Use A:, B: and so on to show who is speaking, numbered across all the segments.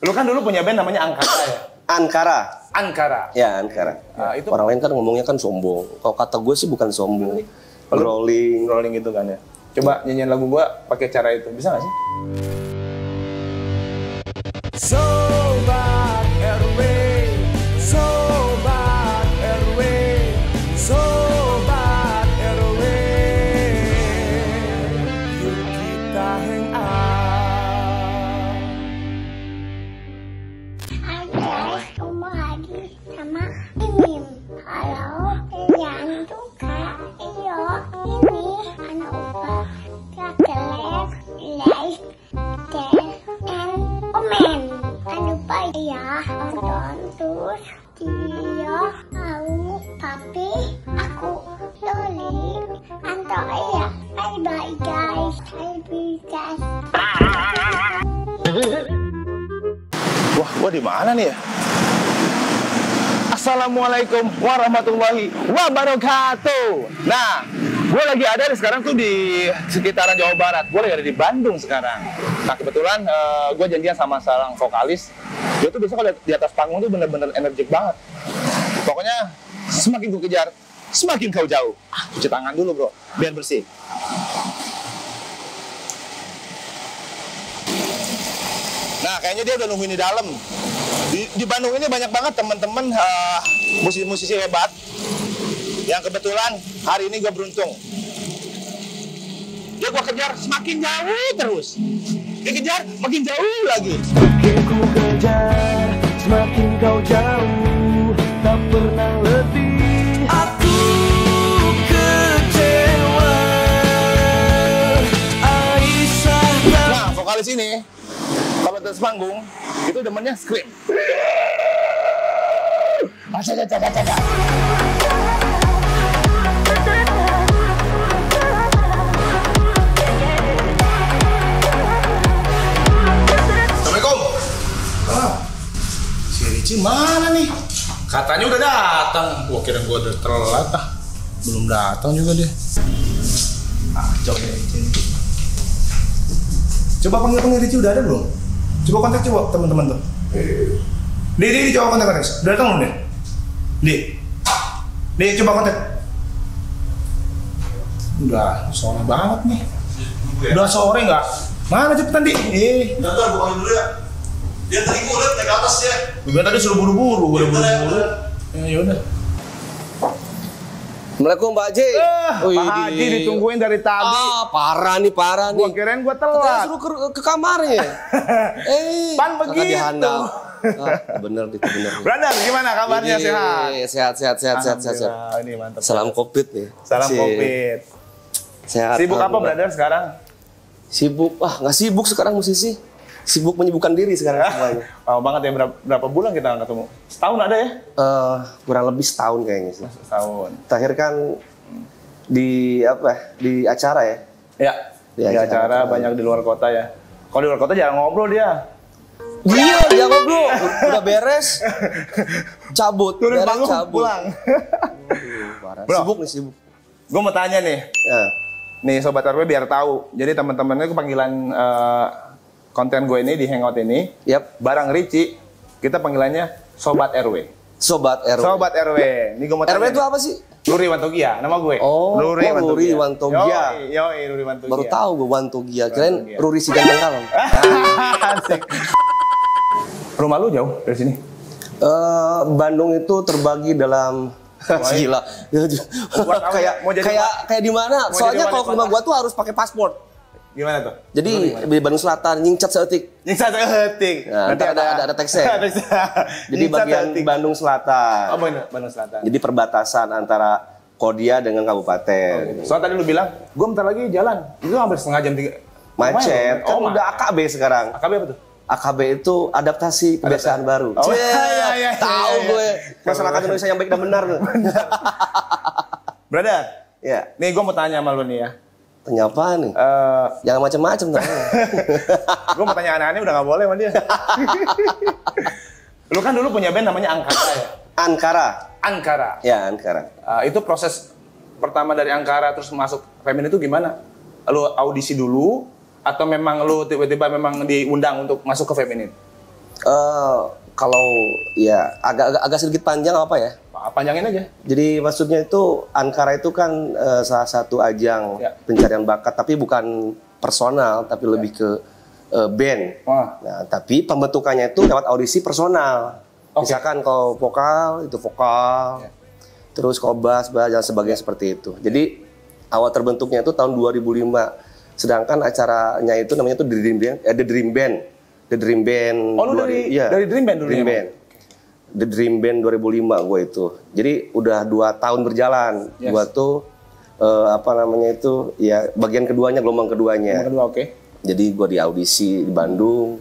A: Lu kan dulu punya band namanya Angkara ya?
B: Ankara.
A: Ankara.
B: Ya, Ankara.
A: Itu
B: orang lain kan ngomongnya kan sombong. Kalau kata gue sih bukan sombong. Growling.
A: Rolling gitu kan ya. Coba nyanyiin lagu gua pakai cara itu. Bisa nggak sih? Sobat RW, Sobat RW, Sobat RW, yuk kita hang out.
C: Hai guys, ketemu lagi sama Mimin. Halo, jangan suka iyo ini anak opa kakak like, share, and comment. Jangan lupa ya tonton terus dia mau papi aku Loli Anto ya. Bye bye guys, bye guys.
A: Wah, gua di mana nih ya? Assalamualaikum warahmatullahi wabarakatuh. Nah, gue lagi ada sekarang tuh di sekitaran Jawa Barat. Gue lagi ada di Bandung sekarang. Nah, kebetulan gue janjian sama seorang vokalis. Dia tuh biasa kalau di atas panggung tuh bener-bener energik banget. Pokoknya semakin gue kejar, semakin kau jauh. Cuci tangan dulu bro, biar bersih. Nah, kayaknya dia udah nungguin di dalam. Di Bandung ini banyak banget teman-teman musisi-musisi hebat yang kebetulan hari ini gue beruntung. Dia gue kejar semakin jauh terus. Dikejar makin jauh lagi. Semakin ku kejar, semakin kau jauh, tak pernah lebih. Aku kecewa. Aisyah. Nah, vokalis ini kalau atas panggung itu demennya scream. Assalamualaikum. Si Ricci mana nih? Katanya udah datang. Gua kira gua udah telat ah. Belum datang juga dia. Jauh ya Ricci. Coba panggil Ricci udah ada belum? Coba kontak coba teman-teman tuh. Di coba kontak. Udah datang belum nih? Di coba kontak. Udah sore banget nih. Udah sore nggak? Mana cepetan Di?
D: Bentar, gue panggil dulu ya. Dia tadi gue liat naik ke atas ya.
A: Gue tadi suruh buru-buru, gue udah buru-buru. Ya yaudah.
B: Assalamualaikum Pak Haji.
A: Pak Haji ditungguin dari tadi.
B: Parah nih.
A: Gua kirain gua
B: Katanya
A: telat.
B: suruh ke kamarnya.
A: Pan begitu.
B: Dihandal. Bener itu bener.
A: Brother, gimana kabarnya? Sehat?
B: Sehat.
A: Alhamdulillah, ini mantap.
B: Salam Covid nih.
A: Salam Covid.
B: Sehat.
A: Sibuk apa brother sekarang?
B: Sibuk, nggak sibuk sekarang musisi. Sibuk menyibukkan diri sekarang semuanya.
A: Lama banget ya, berapa bulan kita nggak ketemu? Setahun ada ya?
B: Kurang lebih setahun kayaknya sih.
A: Setahun.
B: Terakhir kan di acara ya?
A: Ya, di acara banyak di luar kota ya. Kalau di luar kota jarang ngobrol dia.
B: Iya, dia ngobrol. Udah beres, cabut.
A: Turun
B: Beres,
A: panggung,
B: cabut.
A: pulang.
B: Parah.
A: Bro.
B: Sibuk.
A: Gue mau tanya nih.
B: Ya.
A: Nih Sobat RW biar tahu. Jadi teman-temannya panggilan konten gue ini di Hangout ini.
B: Yap.
A: Barang Ricci, kita panggilannya Sobat RW.
B: Sobat RW.
A: Sobat RW. Ini gue mau tanya.
B: RW itu apa sih?
A: Luri Wantogia, nama gue.
B: Oh, Luri Wantogia.
A: Yoi, Luri Wantogia.
B: Baru tahu gue Wantogia. Kirain Ruri si ganteng kalem.
A: Asik. Rumah lu jauh dari sini?
B: Bandung itu terbagi dalam gila. kayak di mana? Soalnya kalau ke rumah gua tuh harus pakai paspor.
A: Gimana tuh?
B: Jadi di Bandung Selatan, nyingcat seetik.
A: Nyingcat seetik.
B: Nah, nanti ada teksnya. Jadi bagian Bandung Selatan.
A: Oh, Bandung Selatan.
B: Jadi perbatasan antara Kodia dengan kabupaten.
A: Soalnya tadi lu bilang, gua bentar lagi jalan. Itu hampir setengah jam 3.
B: Macet. Kan udah AKB sekarang.
A: AKB apa tuh?
B: AKB itu adaptasi kebiasaan baru.
A: Oh, iya.
B: Tahu gue masyarakat Indonesia yang baik dan benar.
A: Brother.
B: Ya.
A: Nih gue mau tanya sama lu nih ya.
B: Tanya apa nih? Jangan macam-macam tanya.
A: Gue mau tanya aneh-aneh udah nggak boleh sama dia. Lu kan dulu punya band namanya Angkara ya? Ankara.
B: Ya, Ankara.
A: Itu proses pertama dari Ankara terus masuk Feminin itu gimana? Lu audisi dulu atau memang lu tiba-tiba memang diundang untuk masuk ke Feminin?
B: Kalau ya agak sedikit panjang apa ya?
A: Panjangin aja.
B: Jadi maksudnya itu Ankara itu kan salah satu ajang pencarian bakat, tapi bukan personal, tapi lebih ke band.
A: Wah.
B: Nah, tapi pembentukannya itu lewat audisi personal. Misalkan kalau vokal itu vokal, terus kalau bass dan sebagainya seperti itu. Jadi awal terbentuknya itu tahun 2005. Sedangkan acaranya itu namanya tuh The Dream Band. The Dream Band.
A: Oh, lu dari Dream Band dulu.
B: Dream Band. The Dream Band 2005 gue itu. Jadi udah 2 tahun berjalan. Gue tuh ya bagian keduanya, gelombang keduanya.
A: Gelombang kedua, oke.
B: Jadi gue di audisi di Bandung.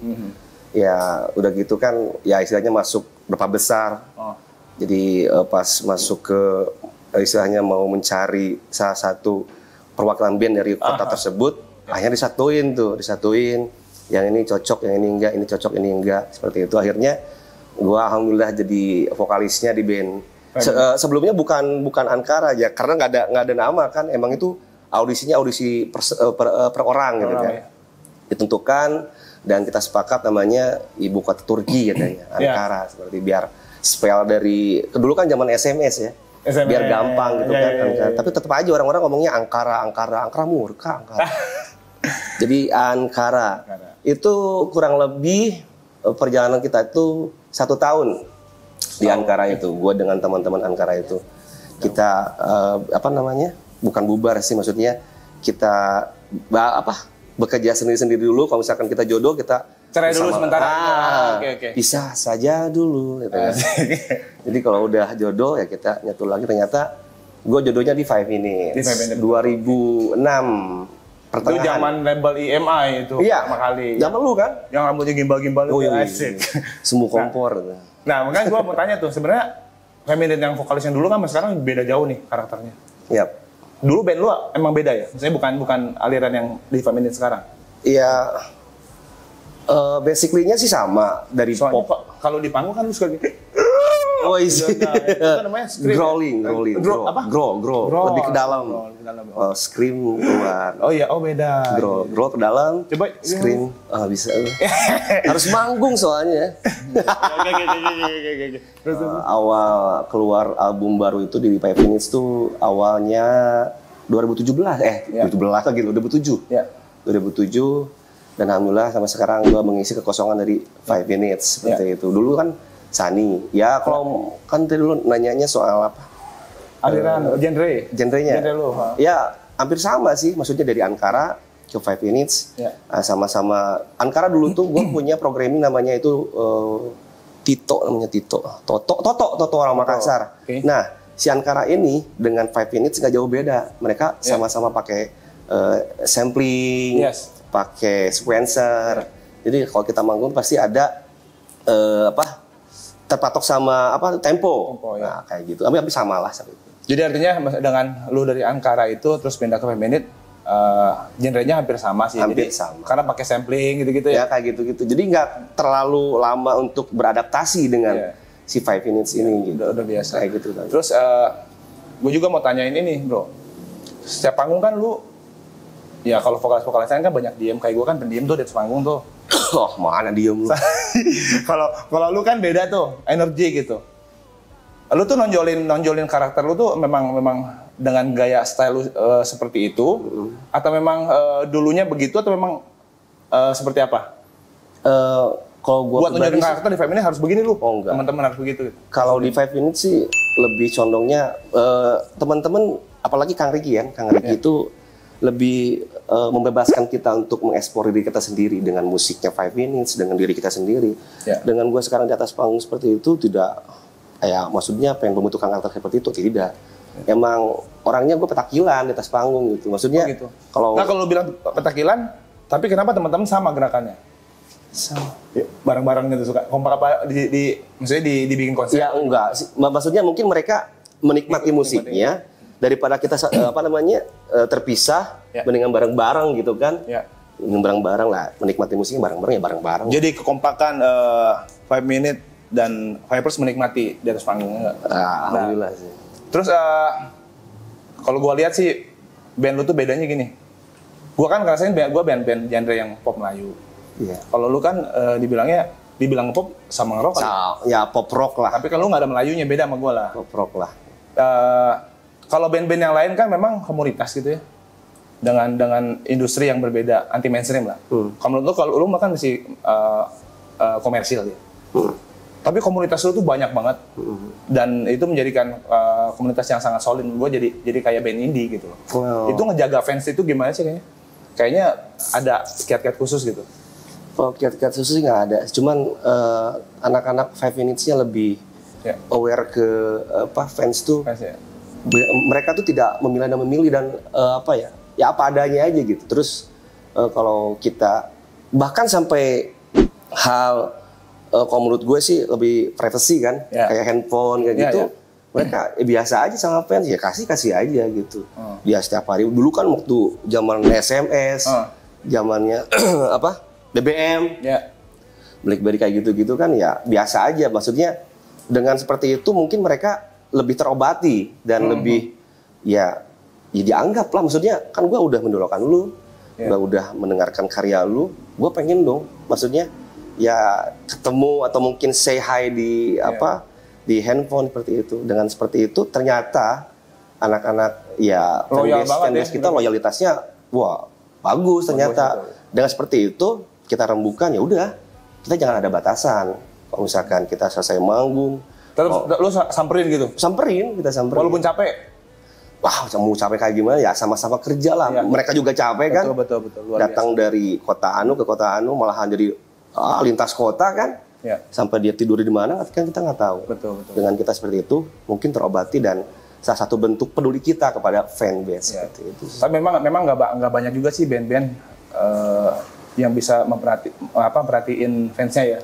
B: Ya udah gitu kan, ya istilahnya masuk berapa besar. Jadi pas masuk ke istilahnya mau mencari salah satu perwakilan band dari kota tersebut, akhirnya disatuin. Yang ini cocok, yang ini enggak, ini cocok, ini enggak. Seperti itu. Akhirnya gue alhamdulillah jadi vokalisnya di band. Sebelumnya bukan Ankara aja, karena nggak ada nama kan. Emang itu audisinya audisi per orang gitu kan. Ditentukan dan kita sepakat namanya ibu kota Turki katanya, Ankara, seperti biar spell dari dulu kan zaman SMS ya. Biar gampang gitu kan. Tapi tetap aja orang-orang ngomongnya Ankara murka, Ankara. Jadi Ankara. Itu kurang lebih perjalanan kita itu 1 tahun di Ankara itu. Gue dengan teman-teman Ankara itu kita bukan bubar sih, maksudnya kita bekerja sendiri-sendiri dulu. Kalau misalkan kita jodoh, kita
A: cerai dulu sementara.
B: Pisah saja dulu gitu kan. Jadi kalau udah jodoh ya kita nyatu lagi. Ternyata gue jodohnya di 5 Minutes. 2006 pertengahan.
A: Itu zaman label EMI itu pertama kali.
B: Zaman lu kan?
A: Yang rambutnya gimbal-gimbal itu asik.
B: Semu kompor.
A: Nah, makanya gue mau tanya tuh, sebenarnya 5 Minutes yang vokalisnya dulu kan sekarang beda jauh nih karakternya.
B: Iya.
A: Dulu band lu emang beda ya? Maksudnya bukan aliran yang di 5 Minutes sekarang?
B: Iya. Basically-nya sih sama dari
A: soalnya
B: pop.
A: Kalau di panggung kan lu suka gitu.
B: Oh isi.
A: Itu namanya scream.
B: Growling. Grow. Lebih ke dalam. Scream keluar.
A: Oh iya, beda.
B: Grow ke dalam.
A: Coba
B: scream. Bisa. Harus manggung soalnya. Awal keluar album baru itu di 5 Minutes tuh awalnya 2017. 2017 lagi loh, 2007. 2007. Dan alhamdulillah sampai sekarang gue mengisi kekosongan dari 5 Minutes seperti itu. Dulu kan Sani. Ya kalau kan tadi dulu nanyanya soal apa?
A: Aliran genrenya.
B: Genre lu. Ya hampir sama sih. Maksudnya dari Ankara ke 5 Minutes. Sama-sama. Ankara dulu tuh gue punya programming namanya itu Toto orang Makassar. Nah si Ankara ini dengan 5 Minutes nggak jauh beda. Mereka sama-sama pakai sampling. Pakai sequencer. Jadi kalau kita manggung pasti ada terpatok sama tempo. Nah, kayak gitu. Tapi sama lah.
A: Jadi artinya dengan lu dari Ankara itu terus pindah ke 5 Minutes, genrenya hampir sama sih.
B: Hampir
A: jadi,
B: sama.
A: Karena pakai sampling gitu-gitu ya.
B: Ya kayak gitu-gitu. Jadi nggak terlalu lama untuk beradaptasi dengan si 5 Minutes ini gitu.
A: Udah biasa.
B: Kayak gitu.
A: Terus gue juga mau tanyain ini, Bro. Setiap panggung kan lu ya kalau vokalis kan banyak diem, kayak gue kan pendiam tuh di atas panggung tuh.
B: Mana diem lu?
A: Kalau lu kan beda tuh, energi gitu. Lu tuh nonjolin karakter lu tuh memang dengan gaya style lu seperti itu, atau memang dulunya begitu atau memang seperti apa?
B: Kalau gue
A: buat nonjolin karakter di 5 Minutes harus begini lu.
B: Oh enggak.
A: Teman-teman harus begitu.
B: Kalau di 5 Minutes sih lebih condongnya teman-teman, apalagi Kang Riki itu lebih membebaskan kita untuk mengeksplor diri kita sendiri dengan musiknya 5 Minutes, dengan diri kita sendiri. Dengan gue sekarang di atas panggung seperti itu tidak, maksudnya pengen membentukkan karakter seperti itu tidak. Emang orangnya gue petakilan di atas panggung gitu. Maksudnya
A: gitu.
B: Kalau
A: lu bilang petakilan, tapi kenapa teman-teman sama gerakannya? Bareng-bareng gitu suka kompak apa maksudnya dibikin konser? Ya
B: enggak, maksudnya mungkin mereka menikmati musiknya. Daripada kita terpisah, mendingan bareng-bareng gitu kan. Bareng-bareng lah, menikmati musiknya bareng-bareng.
A: Jadi kekompakan 5 Minutes dan Vipers menikmati di atas panggung.
B: Alhamdulillah sih.
A: Terus kalau gue lihat sih band lu tuh bedanya gini. Gue kan ngerasain gue band genre yang pop Melayu. Kalau lu kan dibilangnya dibilang pop sama ngerok kali.
B: Ya pop rock lah.
A: Tapi kalau lu nggak ada Melayunya, beda sama gue lah.
B: Pop rock lah.
A: Kalau band-band yang lain kan memang komunitas gitu ya. Dengan industri yang berbeda, anti mainstream lah. Kalau menurut lu, kalau lu makan masih komersil ya. Tapi komunitas lu tuh banyak banget. Dan itu menjadikan komunitas yang sangat solid. Gue jadi kayak band indie gitu loh. Itu ngejaga fans itu gimana sih kayaknya? Kayaknya ada kiat-kiat khusus gitu.
B: Oh, kiat-kiat khusus nggak ada. Cuman anak-anak 5 Minutes-nya lebih aware ke fans tuh.
A: Fans, ya?
B: Mereka tuh tidak memilih dan memilih dan ya apa adanya aja gitu. Terus kalau kita bahkan sampai hal kalau menurut gue sih lebih privacy kan, kayak handphone kayak gitu. Mereka biasa aja sama fans, ya kasih aja gitu. Dia setiap hari. Dulu kan waktu zaman SMS, zamannya BBM, BlackBerry kayak gitu-gitu kan ya biasa aja. Maksudnya dengan seperti itu mungkin mereka lebih terobati dan lebih ya dianggap lah. Maksudnya kan gue udah mendolakan lu, udah mendengarkan karya lu, gue pengen dong. Maksudnya ya ketemu atau mungkin say hi di di handphone seperti itu. Dengan seperti itu ternyata anak-anak ya fanbase kita loyalitasnya bagus ternyata. Dengan seperti itu kita rembukan, ya udah kita jangan ada batasan. Kalau misalkan kita selesai manggung,
A: terus lu samperin gitu?
B: Kita samperin.
A: Walaupun capek?
B: Wah, mau capek kayak gimana ya, sama-sama kerja lah. Mereka juga capek kan.
A: Betul.
B: Datang dari kota anu ke kota anu, malahan jadi lintas kota kan. Sampai dia tidur di mana kan kita nggak tahu.
A: Betul.
B: Dengan kita seperti itu mungkin terobati dan salah satu bentuk peduli kita kepada fanbase seperti itu.
A: Tapi memang nggak banyak juga sih band-band yang bisa perhatiin fansnya ya.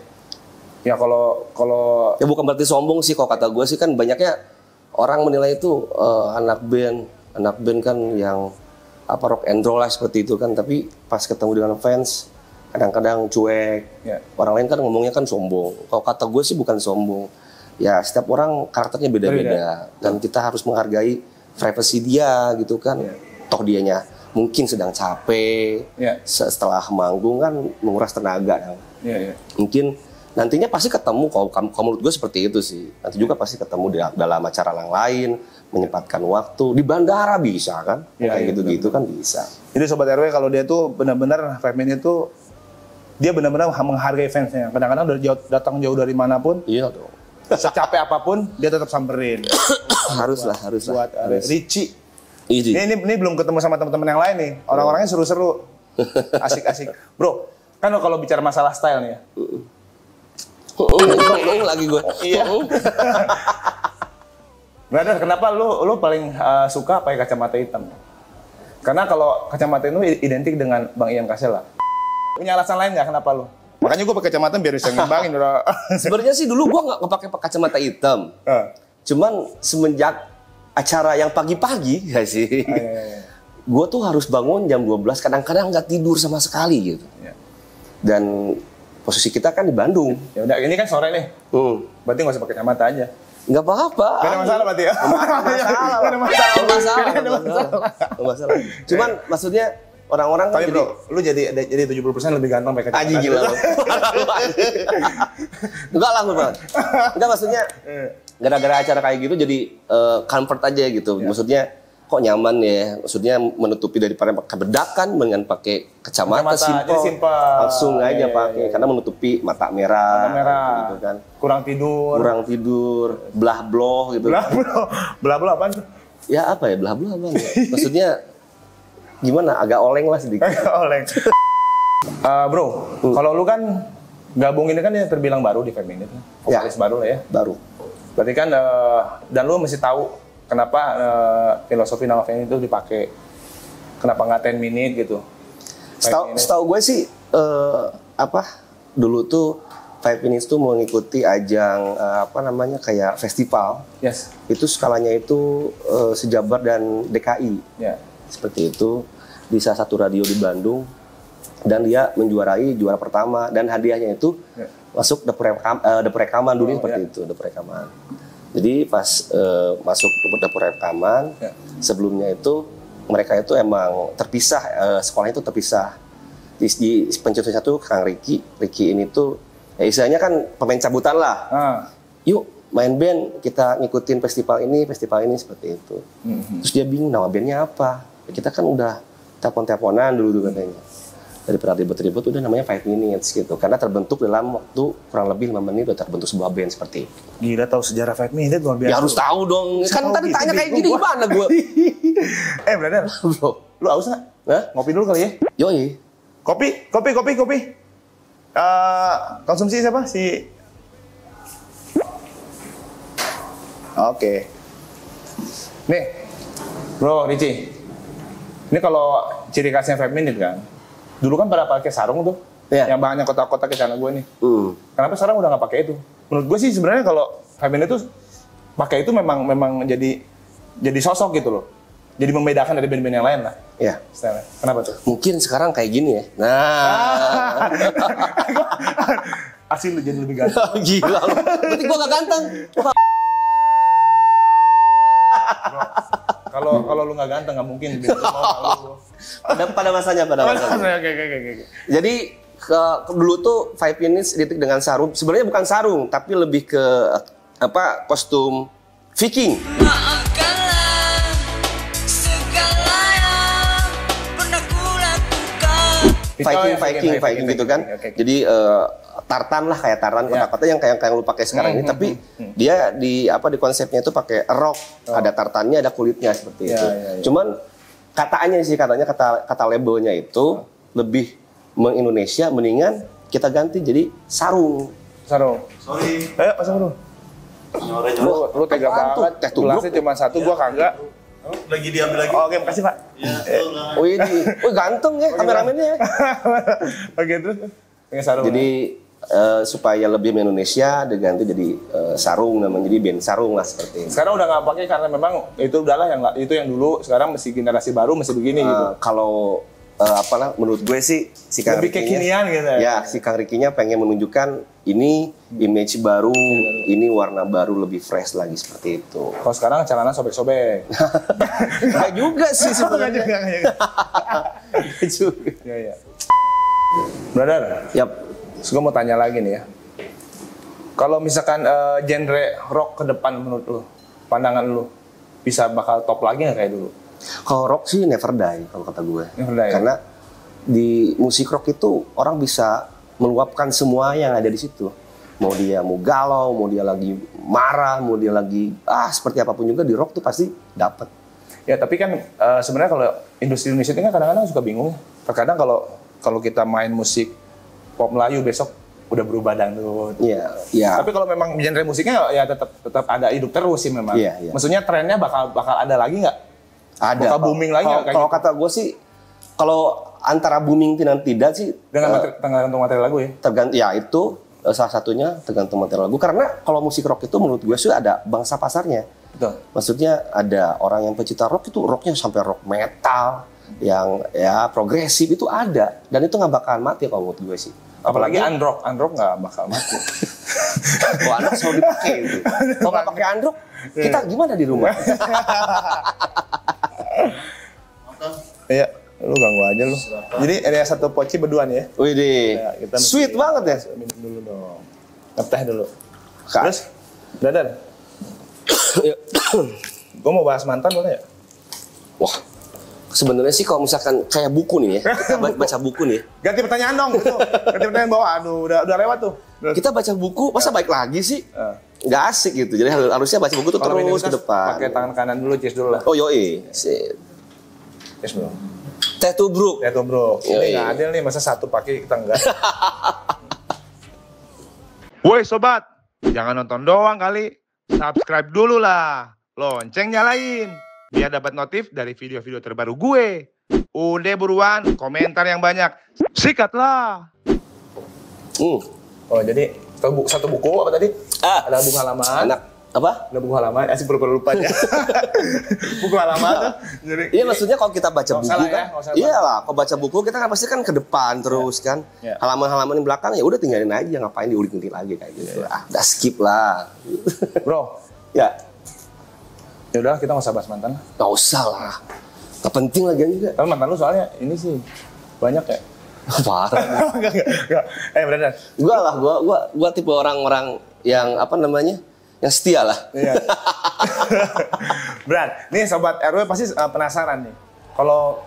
A: Ya kalau
B: ya bukan berarti sombong sih, kalau kata gue sih kan banyaknya orang menilai itu anak band kan yang rock and roll lah seperti itu kan, tapi pas ketemu dengan fans kadang-kadang cuek. Orang lain kan ngomongnya kan sombong. Kalau kata gue sih bukan sombong. Ya setiap orang karakternya beda-beda dan kita harus menghargai privasi dia gitu kan. Toh dianya mungkin sedang capek, setelah manggung kan menguras tenaga. Mungkin nantinya pasti ketemu, kalau menurut gue seperti itu sih. Nanti juga pasti ketemu dalam acara yang lain, menyempatkan waktu. Di bandara bisa kan, kayak gitu-gitu kan bisa.
A: Jadi Sobat RW kalau dia tuh benar-benar, 5 Minutes itu dia benar-benar menghargai fansnya. Kadang-kadang datang jauh dari manapun, secapek apapun, dia tetap samperin.
B: harus lah.
A: Buat Richie. Ini belum ketemu sama teman-teman yang lain nih. Orang-orangnya seru-seru. Asik-asik. Bro, kan kalau bicara masalah style nih ya.
B: Lagi gue.
A: Iya. Brother, kenapa lu paling suka pakai kacamata hitam? Karena kalau kacamata itu identik dengan Bang Ian Kasela. Punya alasan lain nggak kenapa lu? Makanya gue pakai kacamata biar bisa ngimbangin.
B: Sebenarnya sih dulu gue nggak pakai kacamata hitam. Cuman semenjak acara yang pagi-pagi ya sih, gue tuh harus bangun jam 12, kadang-kadang nggak tidur sama sekali gitu. Dan posisi kita kan di Bandung. Ya udah, ini kan sore nih. Berarti nggak usah pakai kacamata aja. Nggak apa-apa.
A: Gak ada masalah berarti ya?
B: Nggak masalah. Cuman maksudnya orang-orang kan
A: bro, lu jadi 70% lebih ganteng pakai kacamata.
B: Aji gila lu. Enggak lah, Bang. Enggak, maksudnya gara-gara acara kayak gitu jadi comfort aja gitu. Maksudnya kok nyaman ya. Maksudnya menutupi daripada pakai bedak kan dengan pakai kacamata simple. Langsung aja pakai karena menutupi mata merah gitu kan.
A: Kurang tidur,
B: belah-bloh gitu.
A: Belah-bloh apaan tuh?
B: Ya apa ya, belah-bloh apaan ya? Maksudnya gimana? Agak oleng lah sedikit.
A: Oleng. Bro, kalau lu kan gabung ini kan ya terbilang baru di 5 Minutes. Vokalis baru lah ya.
B: Baru.
A: Berarti kan, dan lu mesti tahu kenapa filosofi nama 5 Minutes itu dipakai. Kenapa nggak 10 Minutes gitu.
B: Setahu gue sih, dulu tuh 5 Minutes tuh mengikuti ajang kayak festival. Itu skalanya itu sejabar dan DKI. Seperti itu di salah satu radio di Bandung, dan dia menjuarai juara pertama dan hadiahnya itu masuk dapur rekaman dulu seperti itu, dapur rekaman. Jadi pas masuk dapur rekaman, sebelumnya itu mereka itu emang terpisah, sekolahnya itu terpisah. Di pencetusnya itu Kang Ricky ini tuh Ya istilahnya kan pemain cabutan lah. Yuk main band, kita ngikutin festival ini seperti itu. Terus dia bingung nama bandnya apa. Kita kan udah telepon-teleponan dulu katanya. Daripada ribut-ribut udah namanya 5 minutes gitu. Karena terbentuk dalam waktu kurang lebih 5 menit udah terbentuk sebuah band seperti itu.
A: Gila tahu sejarah 5 minutes luar biasa.
B: Ya harus tahu dong. Kan tadi tanya kayak gini gimana gue?
A: Brother,
B: Bro,
A: lu aus nggak? Ngopi dulu kali ya?
B: Yoi.
A: Kopi. Konsumsi siapa? Oke. Nih, Bro Ricci. Ini kalau ciri khasnya 5 minutes kan. Dulu kan pada pakai sarung tuh.
B: Iya.
A: Yang bahannya kotak-kotak ke sana gue nih. Kenapa sekarang udah nggak pakai itu? Menurut gue sih sebenarnya kalau 5 minutes tuh pakai itu memang jadi sosok gitu loh. Jadi membedakan dari band-band yang lain lah.
B: Iya.
A: Kenapa tuh?
B: Mungkin sekarang kayak gini ya. Nah.
A: Asli lu jadi lebih ganteng.
B: Gila lu. Berarti gua gak ganteng.
A: Kalau lu nggak ganteng nggak mungkin band mau malu.
B: Pada masanya.
A: Oke.
B: Jadi dulu tuh 5 minutes identik dengan sarung. Sebenarnya bukan sarung, tapi lebih ke kostum Viking. Viking gitu kan. Okay. Jadi tartan lah kayak tartan kotak-kotak yang kayak lu pakai sekarang ini, tapi dia di konsepnya itu pakai rok, ada tartannya, ada kulitnya seperti itu. Cuman katanya kata labelnya itu lebih meng-Indonesia, mendingan kita ganti jadi sarung.
A: Sorry. Ayo pasang dulu. Lu tega banget. Gelasnya cuma satu, gua kagak.
D: Lagi diambil lagi.
A: Oke, makasih Pak.
B: Wih, ganteng ya kameramennya.
A: Oke, terus pakai sarung.
B: Jadi supaya lebih Indonesia diganti jadi sarung namanya, jadi band sarung lah seperti ini.
A: Sekarang udah nggak pakai karena memang itu udahlah yang dulu, sekarang masih generasi baru masih begini gitu.
B: Kalau menurut gue sih si Kang
A: lebih kekinian gitu ya.
B: Ya, si Kang Ricky-nya pengen menunjukkan ini image baru, ini warna baru, lebih fresh lagi seperti itu.
A: Kalau sekarang celana sobek-sobek.
B: Enggak juga sih sebenarnya.
A: Enggak juga. Iya. Brother.
B: Yap.
A: Terus gue mau tanya lagi nih ya. Kalau misalkan genre rock ke depan menurut lu, pandangan lu bisa bakal top lagi nggak kayak dulu?
B: Kalau rock sih never die kalau kata gue.
A: Never die.
B: Karena di musik rock itu orang bisa meluapkan semua yang ada di situ. Mau dia galau, mau dia lagi marah, mau dia lagi seperti apapun juga di rock tuh pasti dapat.
A: Ya tapi kan sebenarnya kalau industri Indonesia ini kan kadang-kadang suka bingung. Terkadang kalau kita main musik pop Melayu besok udah berubah dangdut.
B: Iya.
A: Tapi kalau memang genre musiknya ya tetap ada hidup terus sih memang.
B: Iya.
A: Maksudnya trennya bakal ada lagi nggak?
B: Ada.
A: Bakal booming lagi nggak?
B: Kalau kata gue sih, kalau antara booming dan tidak sih
A: tergantung material lagu ya.
B: Tergantung ya itu salah satunya tergantung material lagu. Karena kalau musik rock itu menurut gue sih ada bangsa pasarnya.
A: Betul.
B: Maksudnya ada orang yang pecinta rock itu rocknya sampai rock metal yang ya progresif itu ada, dan itu nggak bakalan mati kalau menurut gue sih.
A: Apalagi unrock nggak bakal mati.
B: Kalau unrock selalu dipakai itu. Kalau nggak pakai unrock, kita gimana di rumah?
A: Iya, lu ganggu aja lu. Jadi ada satu poci berdua nih ya.
B: Wih deh, sweet banget ya.
A: Minum dulu dong. Ngeteh dulu. Terus, brother. Gue mau bahas mantan boleh ya?
B: Wah, sebenarnya sih kalau misalkan kayak buku nih ya, kita baca buku nih.
A: Ganti pertanyaan dong. Ganti pertanyaan bawah. Aduh, udah lewat tuh.
B: Kita baca buku, masa baik lagi sih? Nggak asik gitu. Jadi harusnya baca buku tuh terus ke depan.
A: Pakai tangan kanan dulu, cheers dulu lah.
B: Oh yoi.
A: Cheers bro.
B: Teh tubruk.
A: Ini nggak adil nih, masa satu pakai kita enggak. Woi sobat, jangan nonton doang kali. Subscribe dulu lah. Lonceng nyalain. Biar dapat notif dari video-video terbaru gue. Udah buruan, komentar yang banyak. Sikatlah. Oh jadi satu buku apa tadi? Ada buku halaman.
B: Apa?
A: Ada buku halaman. Asik pura-pura lupa ya. Buku halaman.
B: Iya maksudnya kalau kita baca buku kan. Iyalah, kalau baca buku kita kan pasti kan ke depan terus kan. Halaman-halaman di belakang ya udah tinggalin aja, ngapain diulik-ulik lagi kayak gitu. Udah skip lah.
A: Bro.
B: Ya.
A: Ya udah kita nggak usah bahas mantan.
B: Nggak usah lah. Nggak penting lagi juga.
A: Tapi mantan lu soalnya ini sih banyak ya.
B: Parah.
A: Enggak. Beneran.
B: Gua tipe orang-orang yang apa namanya? Yang setia lah.
A: Iya. Berat. Nih sobat RW pasti penasaran nih. Kalau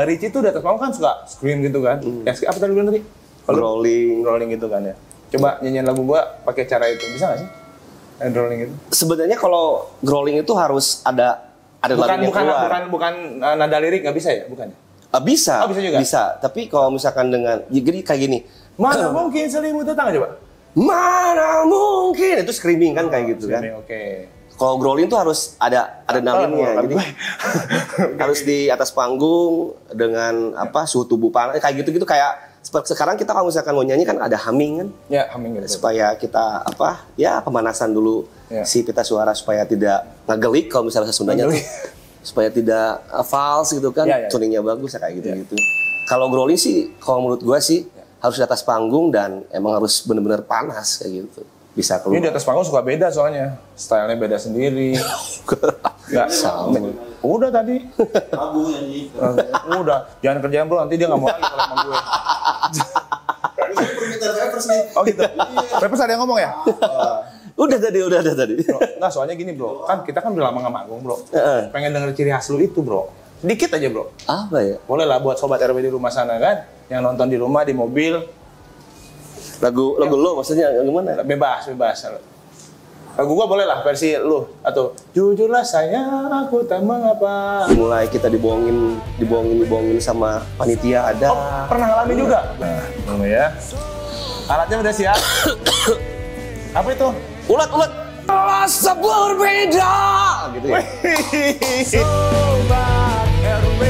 A: Richie tuh di atas panggung kan suka scream gitu kan. Ya, apa tadi bilang tadi? Rolling gitu kan ya. Coba nyanyiin lagu gua pakai cara itu. Bisa nggak sih? Rolling itu.
B: Sebenarnya kalau growling itu harus ada lagunya keluar.
A: Bukan nada lirik nggak bisa ya? Bukan.
B: Bisa.
A: Oh, bisa juga.
B: Bisa. Tapi kalau misalkan dengan jadi kayak gini.
A: Mana mungkin selimut datang aja, Pak?
B: Mana mungkin itu screaming kan kayak gitu kan.
A: Oke.
B: Kalau growling tuh harus ada nalinnya. Jadi harus di atas panggung dengan apa suhu tubuh panas kayak gitu kayak seperti sekarang kita kalau misalkan mau nyanyi kan ada humming kan.
A: Ya, humming gitu.
B: Supaya kita apa? Ya pemanasan dulu si pita suara supaya tidak ngegelik kalau misalnya Sundanya tuh. Supaya tidak false gitu kan. Tuningnya bagus kayak gitu-gitu. Kalau growling sih kalau menurut gua sih harus di atas panggung dan emang harus benar-benar panas kayak gitu. Bisa keluar.
A: Ini di atas panggung suka beda soalnya. Stylenya beda sendiri. Nggak sama. Udah tadi.
D: Abu nyanyi.
A: Udah. Jangan kerjaan bro, nanti dia nggak mau lagi kalau sama gue.
D: Permintaan Peppers nih.
A: Oh gitu? Peppers ada yang ngomong ya?
B: Udah tadi.
A: Bro, nggak soalnya gini bro. Kan kita kan udah lama nggak manggung bro. Pengen denger ciri khas lu itu bro. Sedikit aja bro.
B: Apa ya?
A: Boleh lah buat sobat RW di rumah sana kan. Yang nonton di rumah, di mobil.
B: Lagu lo maksudnya gimana?
A: Bebas. Lagu gua boleh lah versi lu atau jujurlah sayang aku tak mengapa.
B: Mulai kita dibohongin sama panitia ada.
A: Oh, pernah ngalamin juga? Nah, ya. Alatnya udah siap. Apa itu?
B: Ulat. Rasa berbeda gitu ya.
A: Sobat RW,